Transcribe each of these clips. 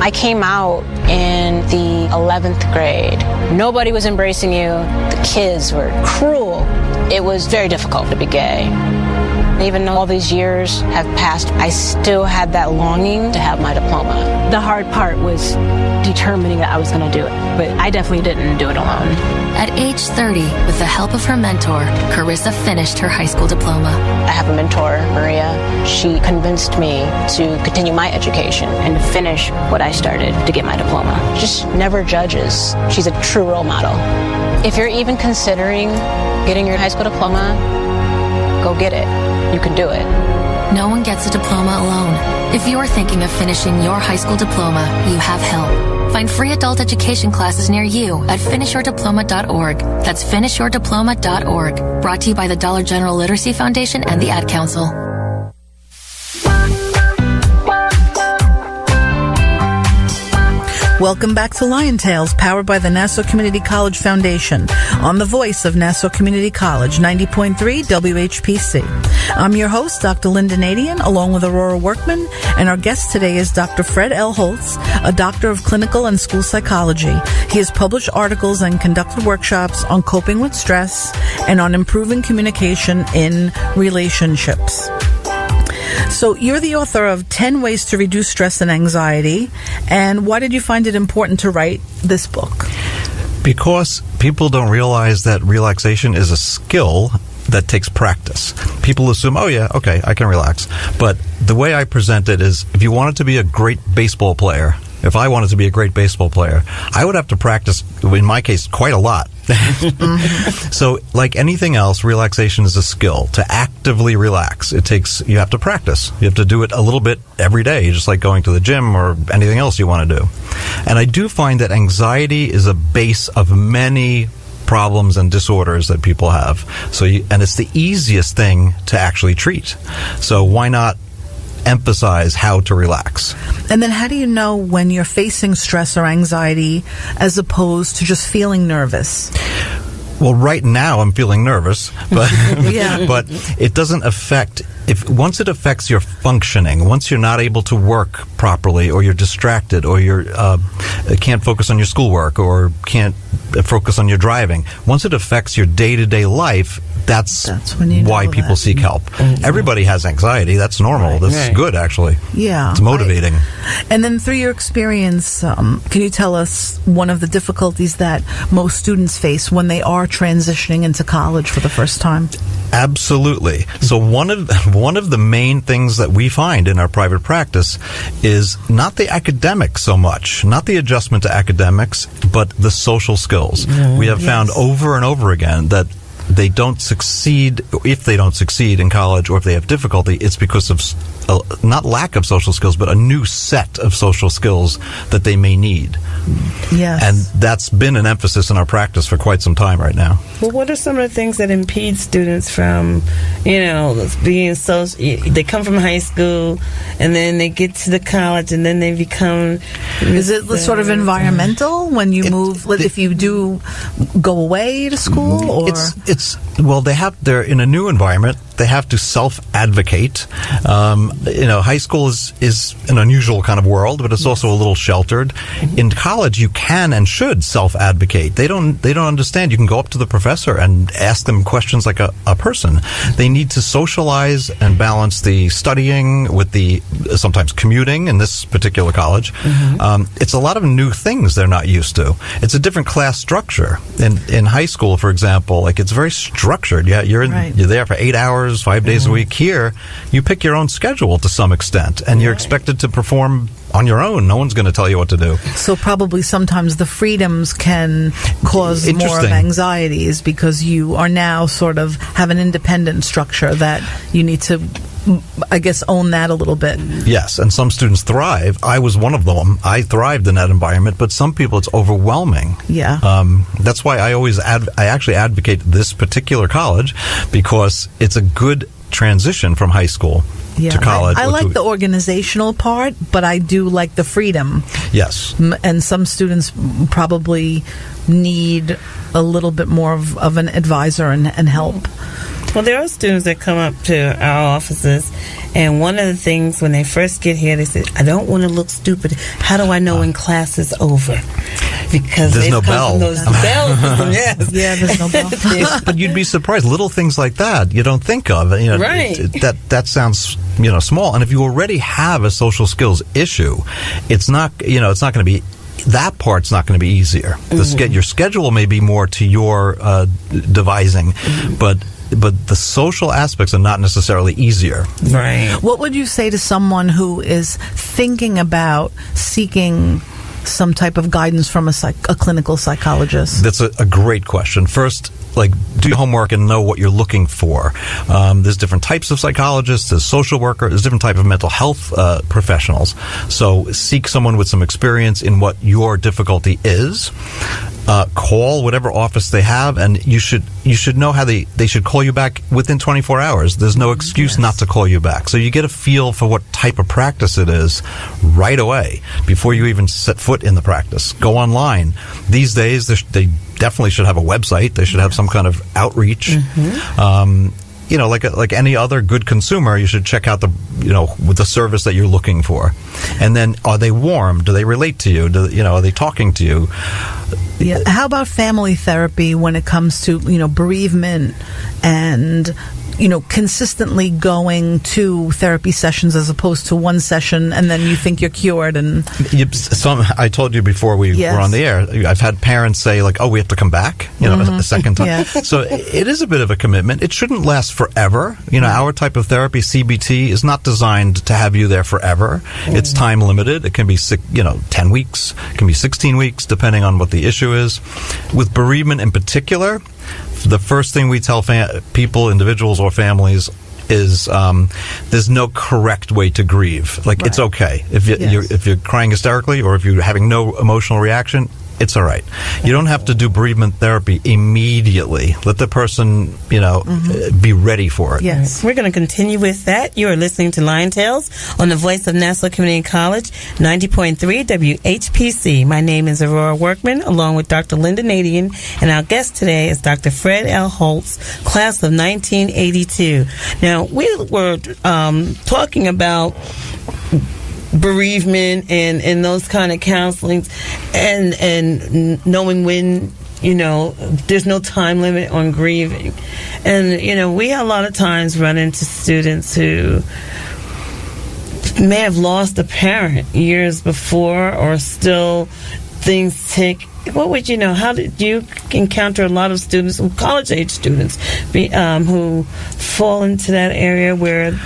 I came out in the 11th grade. Nobody was embracing you. The kids were cruel. It was very difficult to be gay. Even though all these years have passed, I still had that longing to have my diploma. The hard part was determining that I was going to do it, but I definitely didn't do it alone. At age 30, with the help of her mentor, Carissa finished her high school diploma. I have a mentor, Maria. She convinced me to continue my education and to finish what I started to get my diploma. Just never judges. She's a true role model. If you're even considering getting your high school diploma, go get it. You can do it. No one gets a diploma alone. If you're thinking of finishing your high school diploma, you have help. Find free adult education classes near you at finishyourdiploma.org. That's finishyourdiploma.org. Brought to you by the Dollar General Literacy Foundation and the Ad Council. Welcome back to Lion Tales, powered by the Nassau Community College Foundation, on the voice of Nassau Community College, 90.3 WHPC. I'm your host, Dr. Lynnda Nadien, along with Aurora Workman, and our guest today is Dr. Fred L. Holtz, a doctor of clinical and school psychology. He has published articles and conducted workshops on coping with stress and on improving communication in relationships. So you're the author of 10 Ways to Reduce Stress and Anxiety. And why did you find it important to write this book? Because people don't realize that relaxation is a skill that takes practice. People assume, oh yeah, okay, I can relax. But the way I present it is, if you wanted to be a great baseball player, if I wanted to be a great baseball player, I would have to practice, in my case, quite a lot. So, like anything else, relaxation is a skill. To actively relax, you have to practice. You have to do it a little bit every day, just like going to the gym or anything else you want to do. And I do find that anxiety is a base of many problems and disorders that people have. And it's the easiest thing to actually treat. So why not emphasize how to relax? And then how do you know when you're facing stress or anxiety as opposed to just feeling nervous? Well, right now I'm feeling nervous, but but it doesn't affect. Once it affects your functioning, once you're not able to work properly, or you're distracted, or you can't focus on your schoolwork, or can't focus on your driving, once it affects your day-to-day life, that's why people seek help. Mm-hmm. Everybody has anxiety. That's normal. That's good, actually. Yeah. It's motivating. And then through your experience, can you tell us one of the difficulties that most students face when they are transitioning into college for the first time? Absolutely. So one of the main things that we find in our private practice is not the academics so much, not the adjustment to academics, but the social skills. We have found over and over again that they don't succeed. If they don't succeed in college, or if they have difficulty, it's because of not lack of social skills, but a new set of social skills that they may need. Yes. And that's been an emphasis in our practice for quite some time right now. Well, what are some of the things that impede students from, being they come from high school and then they get to the college and then they become... Is it sort of environmental when you move, if you do go away to school? Or? They're in a new environment. They have to self-advocate. High school is an unusual kind of world, but it's also a little sheltered. In college, you can and should self-advocate. They don't understand. You can go up to the professor and ask them questions like a person. They need to socialize and balance the studying with the sometimes commuting in this particular college. It's a lot of new things they're not used to. It's a different class structure. In high school, for example, it's very structured. Yeah, you're there for 8 hours, 5 days a week. Here, you pick your own schedule to some extent, and you're expected to perform on your own. No one's going to tell you what to do. So probably sometimes the freedoms can cause more of anxieties because you are now sort of have an independent structure that you need to, I guess, own that a little bit. Yes, and some students thrive. I was one of them. I thrived in that environment, but some people it's overwhelming. Yeah. That's why I actually advocate this particular college, because it's a good transition from high school to college. I like the organizational part, but I do like the freedom. Yes. And some students probably need a little bit more of an advisor and help. Well, there are students that come up to our offices, and one of the things when they first get here, they say, I don't want to look stupid. How do I know when class is over? Because there's no bell. From those bells. Yes. Yeah, there's no bell. But you'd be surprised. Little things like that you don't think of. Right. That sounds small. And if you already have a social skills issue, it's not it's not going to be. That part's not going to be easier. Your schedule may be more to your devising, but the social aspects are not necessarily easier. Right. What would you say to someone who is thinking about seeking some type of guidance from a clinical psychologist? That's a great question. First, do your homework and know what you're looking for. There's different types of psychologists, there's social workers, there's different type of mental health professionals. So seek someone with some experience in what your difficulty is. Call whatever office they have, and you should know how they should call you back within 24 hours. There's no excuse not to call you back. So you get a feel for what type of practice it is right away before you even set foot in the practice. Go online. These days, they definitely should have a website. They should have some kind of outreach. Like any other good consumer, you should check out with the service that you're looking for. And then, are they warm? Do they relate to you? Are they talking to you? Yeah. How about family therapy when it comes to, bereavement and, consistently going to therapy sessions as opposed to one session and then you think you're cured? And I told you before we were on the air, I've had parents say, oh, we have to come back, a second time. Yeah. So it is a bit of a commitment. It shouldn't last forever. Our type of therapy, CBT, is not designed to have you there forever. It's time limited. It can be 10 weeks. It can be 16 weeks, depending on what the issue is. With bereavement in particular, the first thing we tell people, individuals or families, is there's no correct way to grieve. It's okay if you're crying hysterically or if you're having no emotional reaction. It's all right. You don't have to do bereavement therapy immediately. Let the person, be ready for it. Yes. We're going to continue with that. You are listening to Lion Tales on the voice of Nassau Community College, 90.3 WHPC. My name is Aurora Workman, along with Dr. Lynnda Nadien, and our guest today is Dr. Fred L. Holtz, class of 1982. Now, we were talking about bereavement and those kind of counselings and knowing when there's no time limit on grieving, and we a lot of times run into students who may have lost a parent years before or still things take. What would how did you encounter a lot of students, college age students, who fall into that area where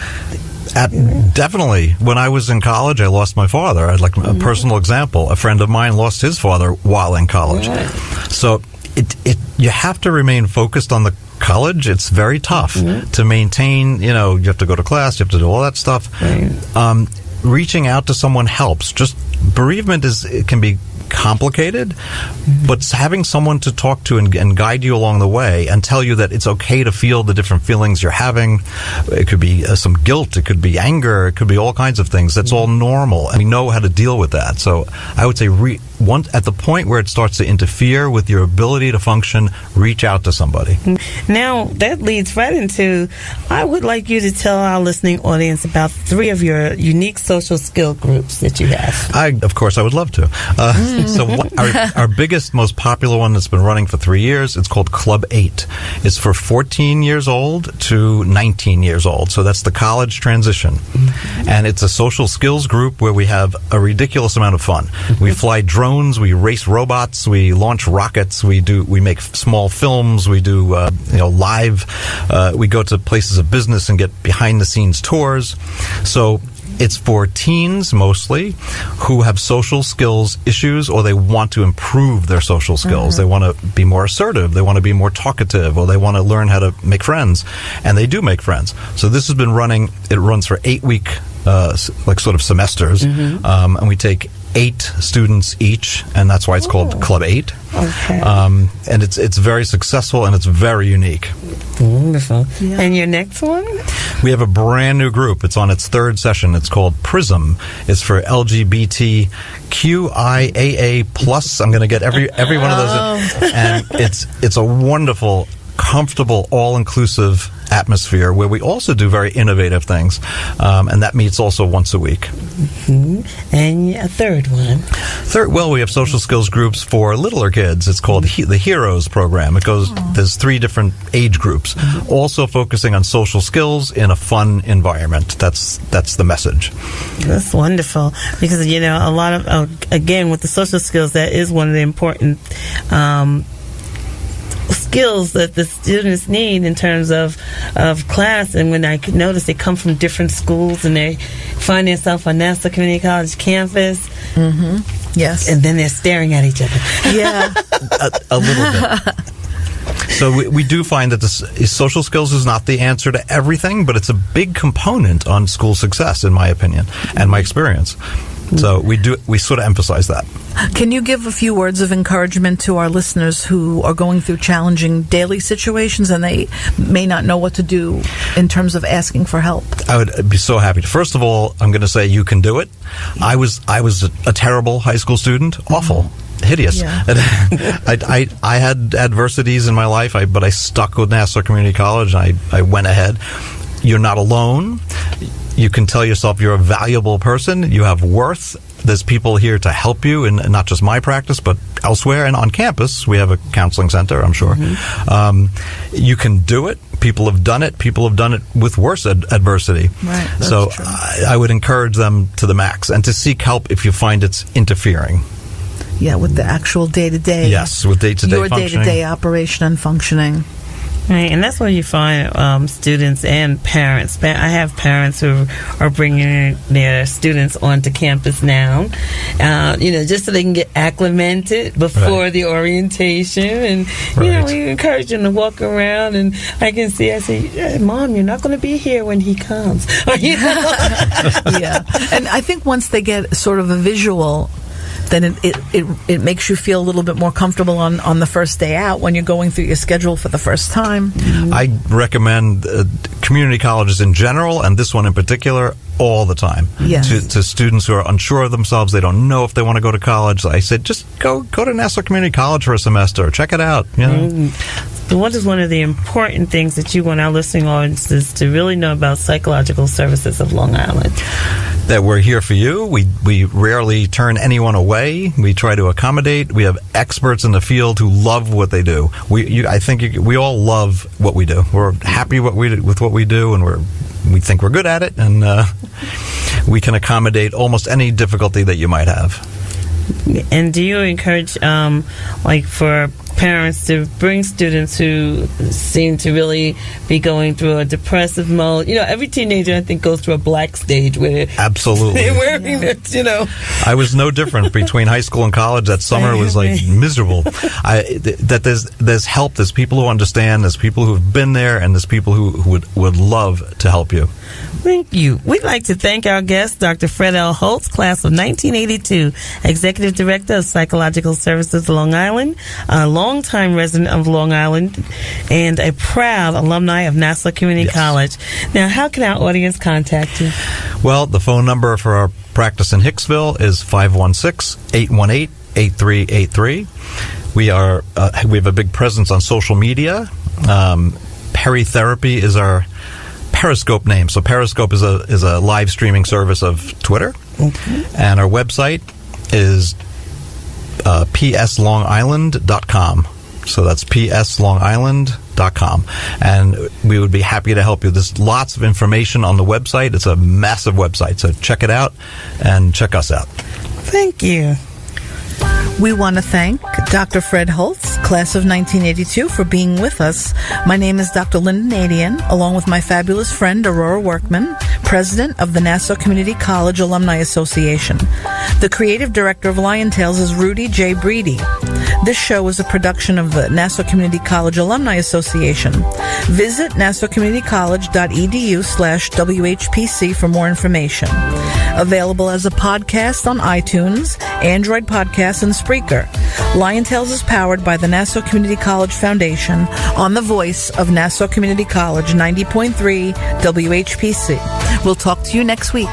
definitely. When I was in college, I lost my father. I'd like a personal example. A friend of mine lost his father while in college. Right. So you have to remain focused on the college. It's very tough to maintain. You have to go to class. You have to do all that stuff. Right. Reaching out to someone helps. Just bereavement can be complicated, but having someone to talk to and guide you along the way and tell you that it's okay to feel the different feelings you're having. It could be some guilt, it could be anger, it could be all kinds of things. That's all normal, and we know how to deal with that. So I would say at the point where it starts to interfere with your ability to function, reach out to somebody. Now, that leads right into, I would like you to tell our listening audience about 3 of your unique social skill groups that you have. Of course, I would love to. So our biggest, most popular one that's been running for 3 years, it's called Club 8. It's for 14 years old to 19 years old. So that's the college transition. And it's a social skills group where we have a ridiculous amount of fun. We fly drones, we race robots, we launch rockets, we make small films, we do live, we go to places of business and get behind the scenes tours. So it's for teens mostly who have social skills issues, or they want to improve their social skills. They want to be more assertive, they want to be more talkative, or they want to learn how to make friends, and they do make friends. So this has been running, it runs for 8-week sort of semesters, and we take 8 students each, and that's why it's called Club 8. Okay. And it's very successful, and it's very unique. Wonderful. Yeah. And your next one? We have a brand new group. It's on its 3rd session. It's called PRISM. It's for LGBTQIAA+. I'm going to get every one of those in. And it's a wonderful comfortable, all-inclusive atmosphere where we also do very innovative things, and that meets also once a week. And a third one. Well, we have social skills groups for littler kids. It's called the Heroes program. It goes. There's 3 different age groups, also focusing on social skills in a fun environment. That's the message. That's wonderful, because a lot of again with the social skills, that is one of the important skills that the students need in terms of class. And when I notice they come from different schools and they find themselves on Nassau Community College campus, yes, and then they're staring at each other. Yeah, a little bit. So we do find that social skills is not the answer to everything, but it's a big component on school success, in my opinion and my experience. So we sort of emphasize that. Can you give a few words of encouragement to our listeners who are going through challenging daily situations and they may not know what to do in terms of asking for help? I would be so happy to. First of all, I'm going to say you can do it. I was a terrible high school student, awful. Hideous. Yeah. I had adversities in my life, but I stuck with Nassau Community College, and I went ahead. You're not alone. You can tell yourself you're a valuable person. You have worth. There's people here to help you, and not just my practice, but elsewhere. And on campus, we have a counseling center, I'm sure. You can do it. People have done it. People have done it with worse adversity. Right. So I would encourage them to the max, and to seek help if you find it's interfering. Yeah, with the actual day-to-day. Yes, with day-to-day your functioning. day-to-day operation and functioning. Right, and that's where you find students and parents. I have parents who are bringing their students onto campus now, just so they can get acclimated before the orientation. And, we encourage them to walk around, and I say, Mom, you're not going to be here when he comes. Yeah, and I think once they get sort of a visual, then it makes you feel a little bit more comfortable on the first day out when you're going through your schedule for the first time. I recommend community colleges in general, and this one in particular, all the time. Yes. To students who are unsure of themselves, they don't know if they want to go to college. I said, just go to Nassau Community College for a semester. Check it out. What is one of the important things that you want our listening audiences to really know about Psychological Services of Long Island? That we're here for you. We rarely turn anyone away. We try to accommodate. We have experts in the field who love what they do. I think we all love what we do. We're happy with what we do, and we think we're good at it, and we can accommodate almost any difficulty that you might have. And do you encourage, for parents to bring students who seem to really be going through a depressive mode? Every teenager, I think, goes through a black stage where absolutely they're wearing it, I was no different between high school and college. That summer was miserable. That there's help. There's people who understand. There's people who've been there, and there's people who would love to help you. Thank you. We'd like to thank our guest, Dr. Fred L. Holtz, class of 1982, Executive Director of Psychological Services Long Island, a longtime resident of Long Island, and a proud alumni of Nassau Community College. Now, how can our audience contact you? Well, the phone number for our practice in Hicksville is 516-818-8383. We have a big presence on social media. Peritherapy is our Periscope name. So Periscope is a live streaming service of Twitter. And our website is pslongisland.com. So that's pslongisland.com. And we would be happy to help you. There's lots of information on the website. It's a massive website. So check it out and check us out. Thank you. We want to thank Dr. Fred Holtz, class of 1982, for being with us. My name is Dr. Lynnda Nadien, along with my fabulous friend Aurora Workman, president of the Nassau Community College Alumni Association. The creative director of Lion Tales is Rudy J. Breedy. This show is a production of the Nassau Community College Alumni Association. Visit nassaucommunitycollege.edu/WHPC for more information. Available as a podcast on iTunes, Android Podcasts, and Spreaker. Lion Tales is powered by the Nassau Community College Foundation on the voice of Nassau Community College 90.3 WHPC. We'll talk to you next week.